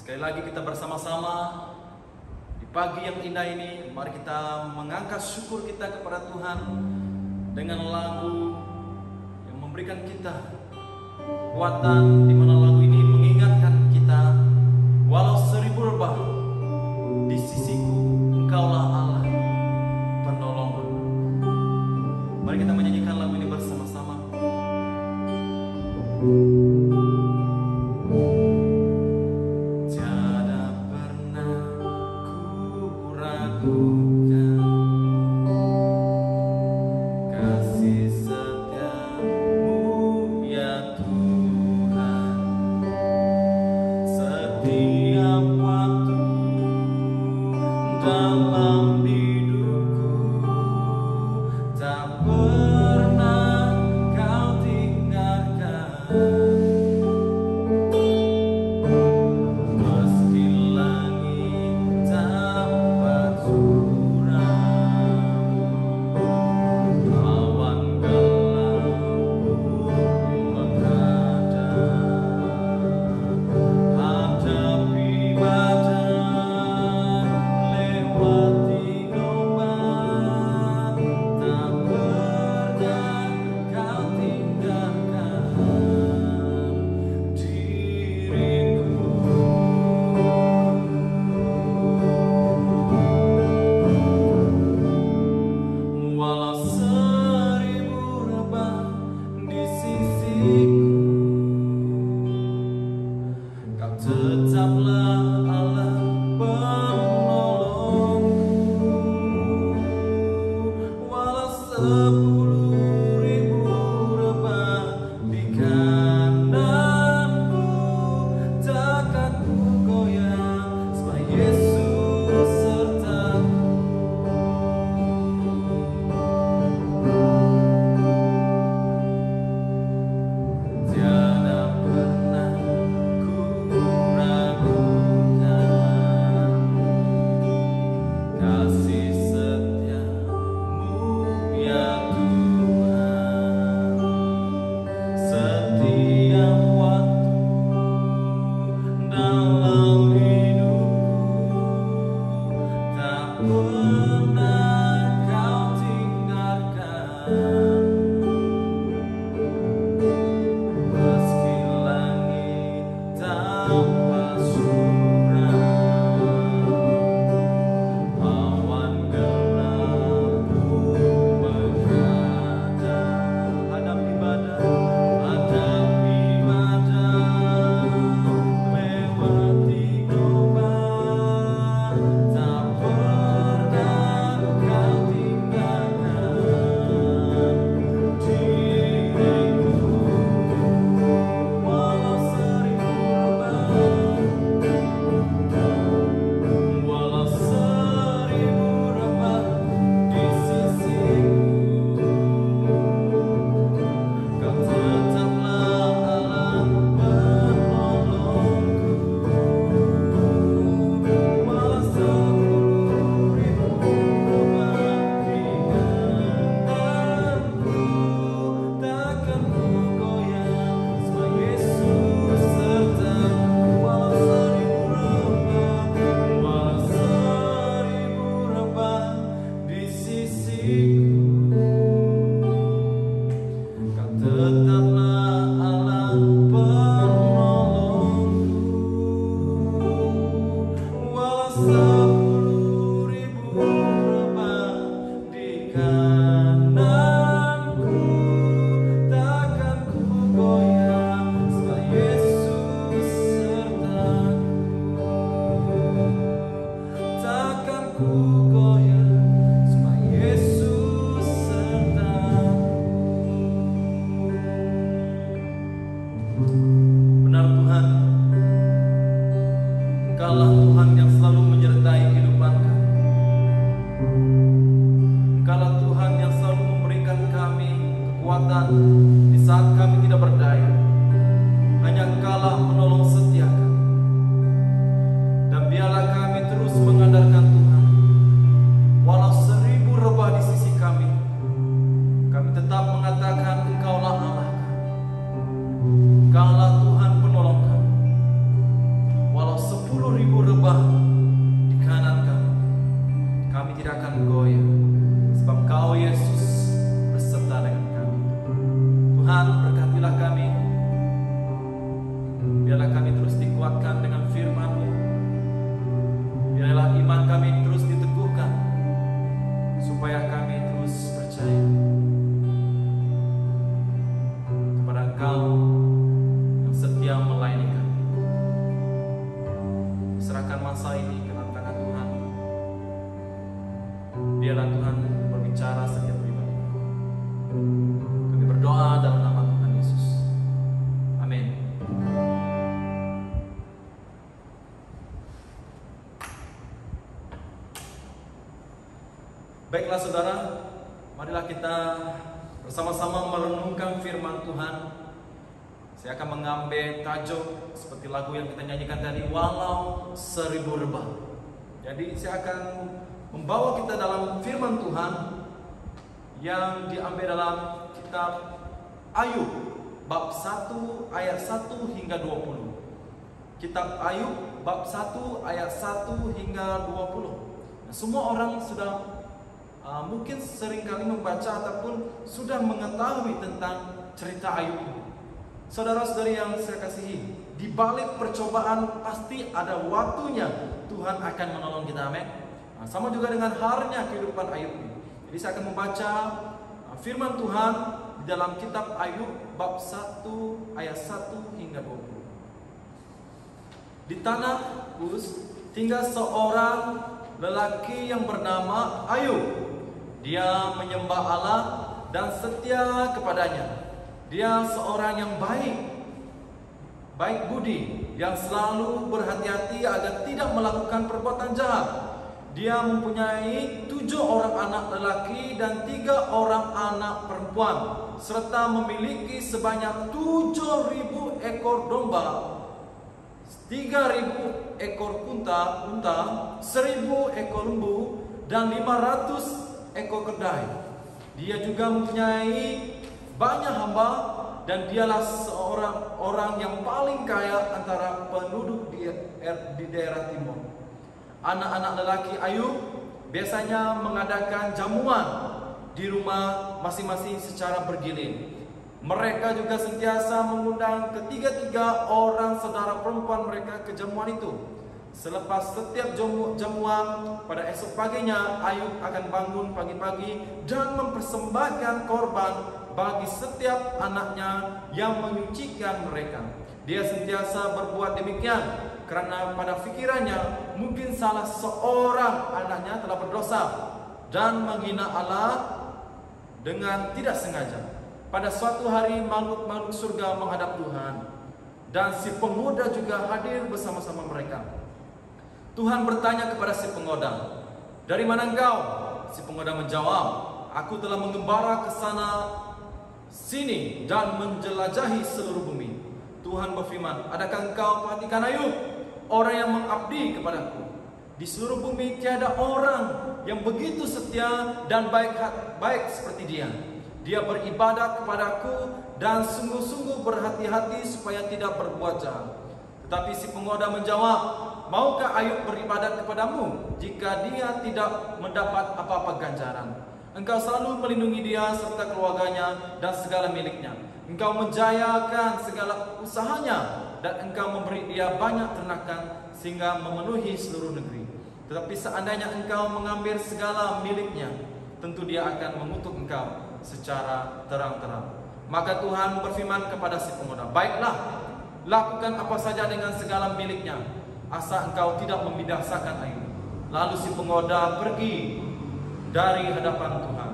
Sekali lagi kita bersama-sama di pagi yang indah ini, mari kita mengangkat syukur kita kepada Tuhan dengan lagu yang memberikan kita kekuatan, di mana lagu ini mengingatkan kita, walau 1000 rebah di sisiku, Engkaulah Allah penolongku. Mari kita menyanyikan lagu ini bersama-sama. Tiada pernah ku ragukan kasih setiamu ya Tuhan. Setiap waktu dalam hidupku tak pernah kau tinggalkan. Meski langit tampak suram, awan gelap menghadap, hadapi badai, lewati gelombang, tak pernah kau tinggalkan diriku. Walau 1000 rebah di sisiku, Kau tetaplah Allah penolongku. Walau 10.000 rebah di kananku, takkan ku goyah, sebab Yesus sertaku. Tiada pernah ku ragukan kasih setiamu ya Tuhan. Setiap waktu dalam hidupku tak pernah kau tinggalkan. Meski langit tampak suram, awan gelap menghadap, hadapi badai, lewati gelombang, tak pernah kau tinggalkan diriku. Walau 1000 rebah di sisiku, Kau tetaplah Allah penolongku. Walau 10.000 rebah di kananku, takkan ku goyah, sebab Yesus sertaku. Walau 1000 rebah di sisiku, Kau tetaplah Allah penolongku. Walau 10.000 rebah di kananku, takkan ku goyah, sebab Yesus sertaku. Takkan ku goyah, sebab Yesus sertaku. Benar Tuhan, Engkaulah Tuhan yang selalu menyertai kehidupan kami. Engkaulah Tuhan yang selalu memberikan kami kekuatan di saat kami tidak berdaya. Hanya Engkaulah penolong setia kami. Dan biarlah kami terus mengandalkan Tuhan. Walau 1000 rebah di sisi kami, kami tetap mengatakan Engkaulah Allah kami. Engkaulah Tuhan penolong kami. Walau 10 10.000 rebah di kanan kami, kami tidak akan goyah, sebab Kau Yesus beserta dengan kami. Tuhan, berkatilah kami, biarlah kami terus dikuatkan dengan firman-Mu, biarlah iman kami terus diteguhkan, supaya kami terus percaya kepada Engkau yang setia melayani kami. Serahkan masa ini ke dalam tangan Tuhan. Biarlah Tuhan berbicara setiap pribadi. Kami berdoa dalam nama Tuhan Yesus. Amin. Baiklah saudara, marilah kita bersama-sama merenungkan firman Tuhan. Saya akan mengambil tajuk seperti lagu yang kita nyanyikan tadi, walau 1000 rebah. Jadi saya akan membawa kita dalam firman Tuhan yang diambil dalam kitab Ayub bab 1 ayat 1 hingga 20. Kitab Ayub bab 1 ayat 1 hingga 20. Nah, semua orang sudah mungkin seringkali membaca ataupun sudah mengetahui tentang cerita Ayub ini. Saudara-saudari yang saya kasihi, di balik percobaan pasti ada waktunya Tuhan akan menolong kita, amin. Nah, sama juga dengan halnya kehidupan Ayub ini. Jadi saya akan membaca firman Tuhan di dalam kitab Ayub bab 1 ayat 1 hingga 20. Di tanah Uz tinggal seorang lelaki yang bernama Ayub. Dia menyembah Allah dan setia kepadanya. Dia seorang yang baik budi, yang selalu berhati-hati agar tidak melakukan perbuatan jahat. Dia mempunyai 7 orang anak lelaki dan 3 orang anak perempuan, serta memiliki sebanyak 7.000 ekor domba, 3.000 ekor unta, 1.000 ekor lembu, dan 500 ekor keldai. Dia juga mempunyai banyak hamba, dan dialah seorang orang yang paling kaya antara penduduk di daerah timur. Anak-anak lelaki Ayub biasanya mengadakan jamuan di rumah masing-masing secara bergilir. Mereka juga sentiasa mengundang ketiga-tiga orang saudara perempuan mereka ke jamuan itu. Selepas setiap jamuan, pada esok paginya Ayub akan bangun pagi-pagi dan mempersembahkan korban bagi setiap anaknya yang menyucikan mereka. Dia sentiasa berbuat demikian karena pada fikirannya mungkin salah seorang anaknya telah berdosa dan menghina Allah dengan tidak sengaja. Pada suatu hari makhluk-makhluk surga menghadap Tuhan, dan si penggoda juga hadir bersama-sama mereka. Tuhan bertanya kepada si penggoda, "Dari mana engkau?" Si penggoda menjawab, "Aku telah mengembara ke sana sini dan menjelajahi seluruh bumi." Tuhan berfirman, "Adakah engkau perhatikan Ayub, orang yang mengabdi kepadaku? Di seluruh bumi tiada orang yang begitu setia dan baik seperti dia. Dia beribadat kepadaku dan sungguh-sungguh berhati-hati supaya tidak berbuat jahat." Tetapi si penggoda menjawab, "Maukah Ayub beribadat kepadamu jika dia tidak mendapat apa-apa ganjaran? Engkau selalu melindungi dia serta keluarganya dan segala miliknya. Engkau menjayakan segala usahanya dan engkau memberi dia banyak ternakan sehingga memenuhi seluruh negeri. Tetapi seandainya engkau mengambil segala miliknya, tentu dia akan mengutuk engkau secara terang-terang." Maka Tuhan berfirman kepada si penggoda, "Baiklah, lakukan apa saja dengan segala miliknya, asal engkau tidak membinasakan Ayub." Lalu si penggoda pergi dari hadapan Tuhan.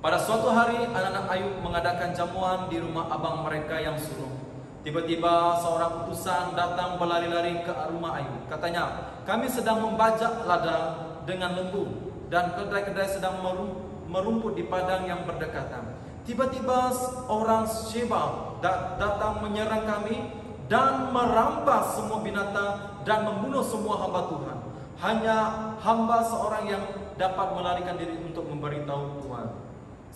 Pada suatu hari anak-anak Ayub mengadakan jamuan di rumah abang mereka yang sulung. Tiba-tiba seorang utusan datang berlari-lari ke rumah Ayub. Katanya, "Kami sedang membajak ladang dengan lembu dan kedai-kedai sedang merumput di padang yang berdekatan. Tiba-tiba orang Sheba datang menyerang kami dan merampas semua binatang dan membunuh semua hamba Tuhan. Hanya hamba seorang yang dapat melarikan diri untuk memberitahu Tuhan."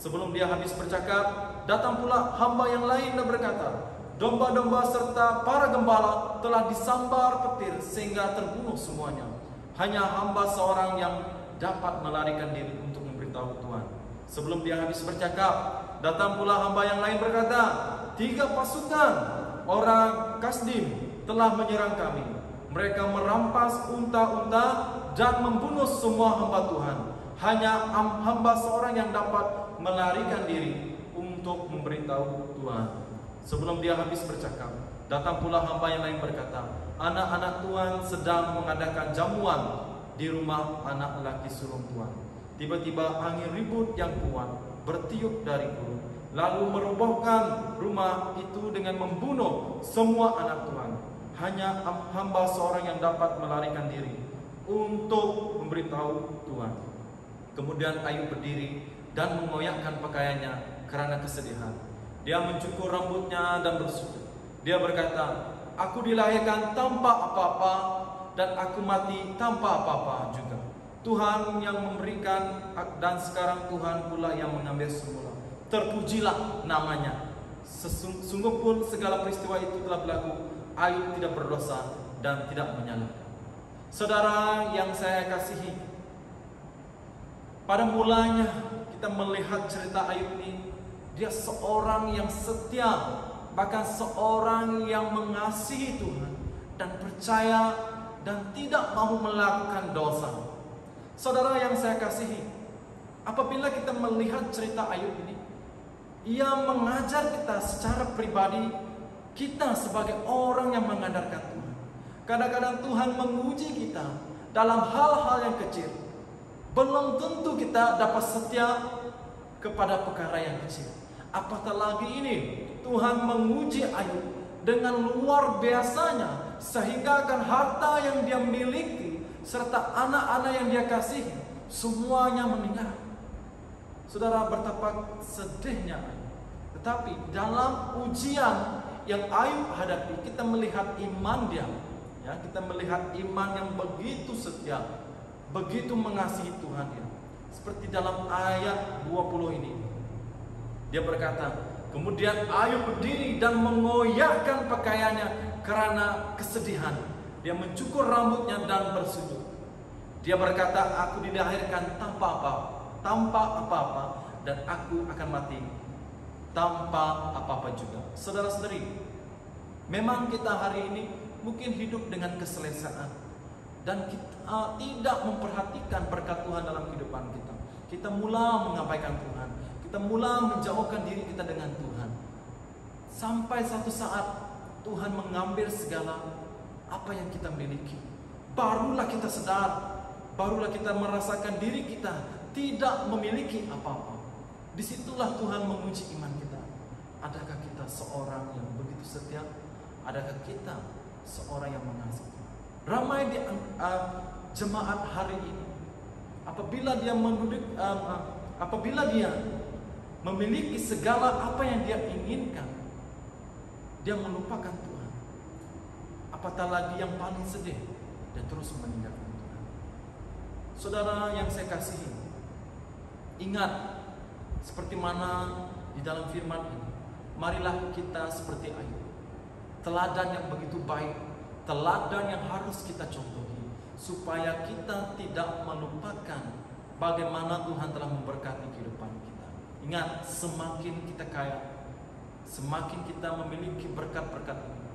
Sebelum dia habis bercakap, datang pula hamba yang lain dan berkata, domba-domba serta para gembala telah disambar petir sehingga terbunuh semuanya. Hanya hamba seorang yang dapat melarikan diri untuk memberitahu Tuhan. Sebelum dia habis bercakap, datang pula hamba yang lain berkata, 3 pasukan orang Kasdim telah menyerang kami. Mereka merampas unta-unta dan membunuh semua hamba Tuhan. Hanya hamba seorang yang dapat melarikan diri untuk memberitahu Tuhan. Sebelum dia habis bercakap, datang pula hamba yang lain berkata, anak-anak Tuhan sedang mengadakan jamuan di rumah anak laki sulung Tuhan. Tiba-tiba angin ribut yang kuat bertiup dari gunung, lalu merobohkan rumah itu dengan membunuh semua anak Tuhan. Hanya hamba seorang yang dapat melarikan diri untuk memberitahu Tuhan. Kemudian Ayub berdiri dan mengoyakkan pakaiannya karena kesedihan. Dia mencukur rambutnya dan bersujud. Dia berkata, aku dilahirkan tanpa apa-apa dan aku mati tanpa apa-apa juga. Tuhan yang memberikan dan sekarang Tuhan pula yang mengambil semula. Terpujilah namanya. Sungguh pun segala peristiwa itu telah berlaku. Ayub tidak berdosa dan tidak menyalahkan. Saudara yang saya kasihi, pada mulanya kita melihat cerita Ayub ini, dia seorang yang setia, bahkan seorang yang mengasihi Tuhan dan percaya dan tidak mau melakukan dosa. Saudara yang saya kasihi, apabila kita melihat cerita Ayub ini, ia mengajar kita secara pribadi, kita sebagai orang yang mengandalkan Tuhan. Kadang-kadang Tuhan menguji kita dalam hal-hal yang kecil. Belum tentu kita dapat setia kepada perkara yang kecil. Apatah lagi ini, Tuhan menguji Ayub dengan luar biasanya, sehingga akan harta yang dia miliki serta anak-anak yang dia kasihi semuanya meninggal. Saudara, betapa sedihnya Ayub. Tetapi dalam ujian yang Ayub hadapi, kita melihat iman dia, ya, kita melihat iman yang begitu setia, begitu mengasihi Tuhan dia. Seperti dalam ayat 20 ini, dia berkata, kemudian Ayub berdiri dan mengoyakkan pakaiannya karena kesedihan. Dia mencukur rambutnya dan bersujud. Dia berkata, aku dilahirkan tanpa apa-apa dan aku akan mati tanpa apa-apa juga. Saudara-saudari, memang kita hari ini mungkin hidup dengan keselesaan dan kita tidak memperhatikan berkat Tuhan dalam kehidupan kita. Kita mula mengabaikan Tuhan, kita mula menjauhkan diri kita dengan Tuhan. Sampai satu saat Tuhan mengambil segala apa yang kita miliki. Barulah kita sadar, barulah kita merasakan diri kita tidak memiliki apa-apa. Disitulah Tuhan menguji iman kita. Adakah kita seorang yang begitu setia? Adakah kita seorang yang mengasihi? Ramai di jemaat hari ini, apabila dia memiliki segala apa yang dia inginkan, dia melupakan Tuhan. Apatah lagi yang paling sedih, dia terus meninggalkan Tuhan. Saudara yang saya kasihi, ingat seperti mana di dalam firman ini, marilah kita seperti Ayub, teladan yang begitu baik, teladan yang harus kita contohi, supaya kita tidak melupakan bagaimana Tuhan telah memberkati kehidupan kita. Ingat, semakin kita kaya, semakin kita memiliki berkat-berkat ini,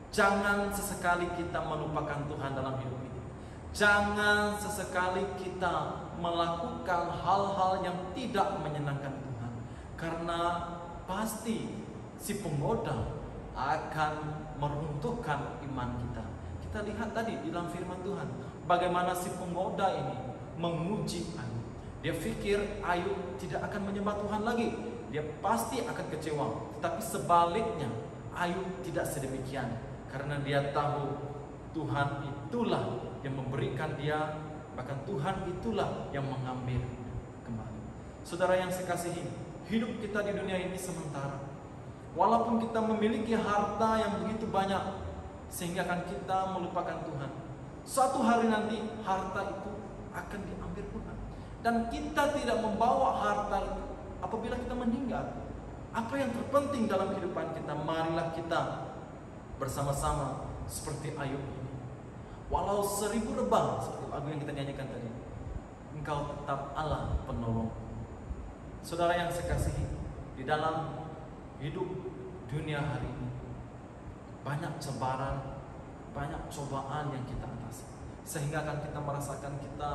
jangan sesekali kita melupakan Tuhan dalam hidup ini. Jangan sesekali kita melakukan hal-hal yang tidak menyenangkan Tuhan, karena pasti si penggoda akan meruntuhkan iman kita. Kita lihat tadi di dalam firman Tuhan, bagaimana si penggoda ini menguji Ayub. Dia pikir Ayub tidak akan menyembah Tuhan lagi, dia pasti akan kecewa. Tetapi sebaliknya, Ayub tidak sedemikian, karena dia tahu Tuhan itulah yang memberikan dia, bahkan Tuhan itulah yang mengambil kembali. Saudara yang saya kasihi, hidup kita di dunia ini sementara. Walaupun kita memiliki harta yang begitu banyak, sehingga akan kita melupakan Tuhan, suatu hari nanti harta itu akan diambil Tuhan. Dan kita tidak membawa harta itu apabila kita meninggal. Apa yang terpenting dalam kehidupan kita? Marilah kita bersama-sama seperti Ayub ini. Walau 1000 rebah, seperti lagu yang kita nyanyikan tadi, Engkau tetap Allah penolong. Saudara yang saya kasihi, di dalam hidup dunia hari ini banyak cobaan, banyak cobaan yang kita atasi, sehingga akan kita merasakan kita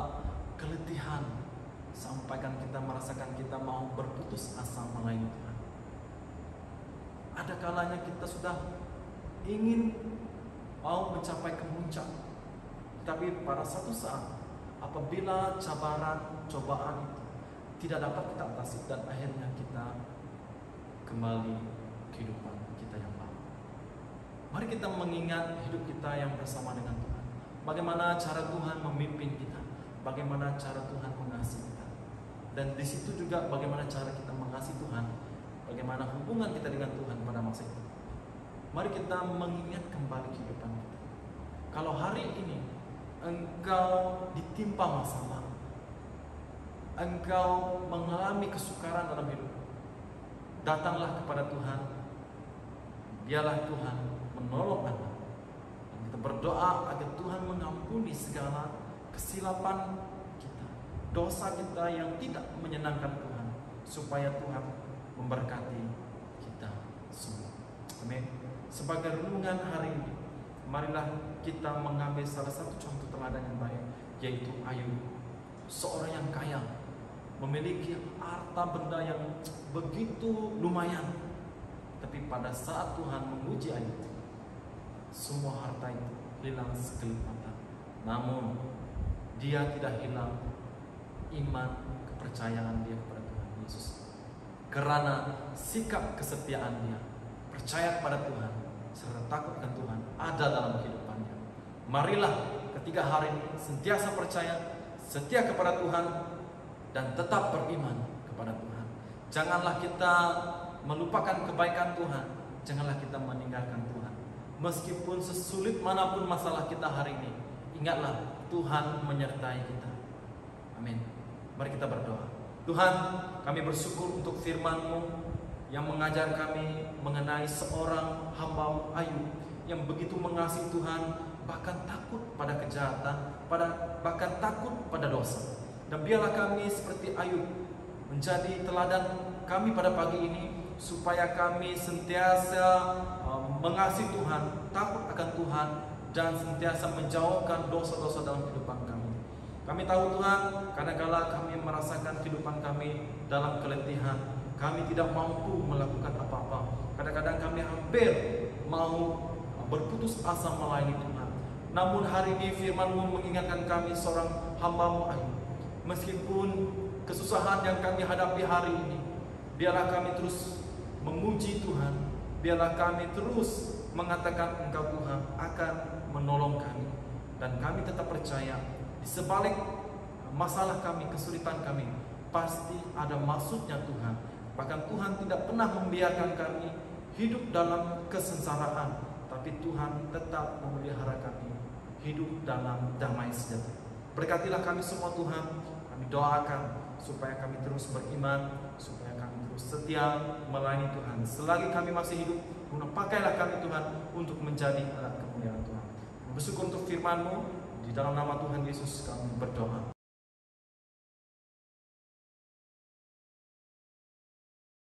keletihan, sampaikan kita merasakan kita mau berputus asa melayani Tuhan. Ada kalanya kita sudah ingin mau mencapai ke puncak, tapi pada satu saat apabila cobaan itu tidak dapat kita atasi, dan akhirnya kita kembali kehidupan kita yang lama. Mari kita mengingat hidup kita yang bersama dengan Tuhan. Bagaimana cara Tuhan memimpin kita, bagaimana cara Tuhan mengasihi kita, dan di situ juga bagaimana cara kita mengasihi Tuhan, bagaimana hubungan kita dengan Tuhan pada masa itu. Mari kita mengingat kembali kehidupan kita. Kalau hari ini engkau ditimpa masalah, engkau mengalami kesukaran dalam hidup, datanglah kepada Tuhan. Biarlah Tuhan menolong Anda. Dan kita berdoa agar Tuhan mengampuni segala kesilapan kita, dosa kita yang tidak menyenangkan Tuhan, supaya Tuhan memberkati kita semua. Amin. Sebagai renungan hari ini, marilah kita mengambil salah satu contoh teladan yang baik, yaitu Ayub, seorang yang kaya, memiliki harta benda yang begitu lumayan, tapi pada saat Tuhan menguji Ayub, semua harta itu hilang sekelip mata. Namun dia tidak hilang iman, kepercayaan dia kepada Tuhan Yesus, karena sikap kesetiaan dia, percaya kepada Tuhan serta takut akan Tuhan ada dalam kehidupannya. Marilah ketika hari ini sentiasa percaya, setia kepada Tuhan, dan tetap beriman kepada Tuhan. Janganlah kita melupakan kebaikan Tuhan, janganlah kita meninggalkan Tuhan. Meskipun sesulit manapun masalah kita hari ini, ingatlah Tuhan menyertai kita. Amin. Mari kita berdoa. Tuhan, kami bersyukur untuk firman-Mu yang mengajar kami mengenai seorang hamba Ayub yang begitu mengasihi Tuhan, bahkan takut pada kejahatan, bahkan takut pada dosa. Dan biarlah kami seperti Ayub menjadi teladan kami pada pagi ini, supaya kami sentiasa mengasihi Tuhan, takut akan Tuhan, dan sentiasa menjauhkan dosa-dosa dalam kehidupan kami. Kami tahu Tuhan, kadang-kala kami merasakan kehidupan kami dalam keletihan, kami tidak mampu melakukan apa-apa. Kadang-kadang kami hampir mau berputus asa melayani Tuhan. Namun hari ini firman-Mu mengingatkan kami seorang hamba-Mu Ayub. Meskipun kesusahan yang kami hadapi hari ini, biarlah kami terus memuji Tuhan. Biarlah kami terus mengatakan Engkau Tuhan akan menolong kami. Dan kami tetap percaya di sebalik masalah kami, kesulitan kami, pasti ada maksudnya Tuhan. Bahkan Tuhan tidak pernah membiarkan kami hidup dalam kesengsaraan, tapi Tuhan tetap memelihara kami hidup dalam damai sejahtera. Berkatilah kami semua Tuhan. Kami doakan supaya kami terus beriman, supaya kami terus setia melayani Tuhan. Selagi kami masih hidup, pakailah kami Tuhan untuk menjadi alat kemuliaan Tuhan. Bersyukur untuk firman-Mu. Di dalam nama Tuhan Yesus kami berdoa.